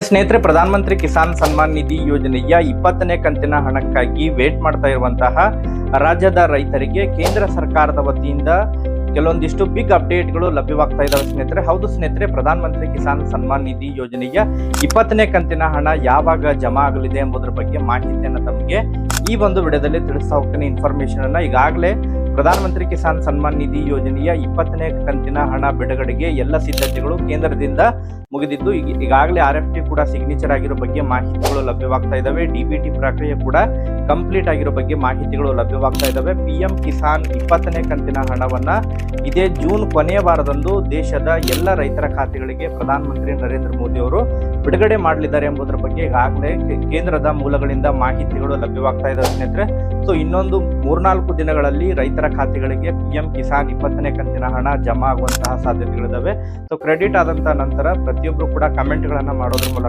ಸ್ನೇಹಿತರೆ, ಪ್ರಧಾನಮಂತ್ರಿ ಕಿಸಾನ್ ಸನ್ಮಾನ್ ನಿಧಿ ಯೋಜನೆಯ 20ನೇ ಕಂತಿನ ಹಣಕ್ಕಾಗಿ ವೇಟ್ ಮಾಡ್ತಾ ಇರುವಂತಹ ರಾಜ್ಯದ ರೈತರಿಗೆ ಕೇಂದ್ರ ಸರ್ಕಾರದ ವತಿಯಿಂದ ಕೆಲವೊಂದಿಷ್ಟು ಬಿಗ್ ಅಪ್ಡೇಟ್ಗಳು ಲಭ್ಯವಾಗ್ತಾ ಇದಾವೆ ಸ್ನೇಹಿತರೆ. ಹೌದು ಸ್ನೇಹಿತರೆ, ಪ್ರಧಾನಮಂತ್ರಿ ಕಿಸಾನ್ ಸನ್ಮಾನ್ ನಿಧಿ ಯೋಜನೆಯ 20ನೇ ಕಂತಿನ ಹಣ ಯಾವಾಗ ಜಮಾ ಆಗಲಿದೆ ಎಂಬುದರ ಬಗ್ಗೆ ಮಾಹಿತಿಯನ್ನು ತಮಗೆ ಈ ಒಂದು ವಿಡಿಯೋದಲ್ಲಿ ತಿಳಿಸ್ತಾ ಹೋಗ್ತೀನಿ. ಇನ್ಫಾರ್ಮೇಶನ್ ಅನ್ನ ಈಗಾಗಲೇ ಪ್ರಧಾನಮಂತ್ರಿ ಕಿಸಾನ್ ಸನ್ಮಾನ್ ನಿಧಿ ಯೋಜನೆಯ 20ನೇ ಕಂತಿನ ಹಣ ಬಿಡುಗಡೆಗೆ ಎಲ್ಲ ಸಿದ್ಧತೆಗಳು ಕೇಂದ್ರದಿಂದ ಮುಗಿದಿದ್ದು ಈಗಾಗಲೇ RFT ಕೂಡ ಸಿಗ್ನೇಚರ್ ಆಗಿರೋ ಬಗ್ಗೆ ಮಾಹಿತಿಗಳು ಲಭ್ಯವಾಗ್ತಾ ಇದಾವೆ. DBT ಪ್ರಕ್ರಿಯೆ ಕೂಡ ಕಂಪ್ಲೀಟ್ ಆಗಿರೋ ಬಗ್ಗೆ ಮಾಹಿತಿಗಳು ಲಭ್ಯವಾಗ್ತಾ ಇದಾವೆ. PM ಕಿಸಾನ್ 20ನೇ ಕಂತಿನ ಹಣವನ್ನ ಇದೇ ಜೂನ್ ಕೊನೆಯ ವಾರದಂದು ದೇಶದ ಎಲ್ಲ ರೈತರ ಖಾತೆಗಳಿಗೆ ಪ್ರಧಾನಮಂತ್ರಿ ನರೇಂದ್ರ ಮೋದಿ ಅವರು ಬಿಡುಗಡೆ ಮಾಡಲಿದ್ದಾರೆ ಎಂಬುದರ ಬಗ್ಗೆ ಈಗಾಗಲೇ ಕೇಂದ್ರದ ಮೂಲಗಳಿಂದ ಮಾಹಿತಿಗಳು ಲಭ್ಯವಾಗ್ತಾ ಇದಾವೆ ಸ್ನೇಹಿತರೆ. ಸೊ ಇನ್ನೊಂದು 3-4 ದಿನಗಳಲ್ಲಿ ರೈತರ ಖಾತೆಗಳಿಗೆ PM ಕಿಸಾನ್ 20ನೇ ಕಂತಿನ ಹಣ ಜಮಾ ಆಗುವಂತಹ ಸಾಧ್ಯತೆಗಳಿದಾವೆ. ಸೊ ಕ್ರೆಡಿಟ್ ಆದಂತಹ ನಂತರ ಪ್ರತಿಯೊಬ್ಬರು ಕೂಡ ಕಮೆಂಟ್ಗಳನ್ನ ಮಾಡೋದ್ರ ಮೂಲಕ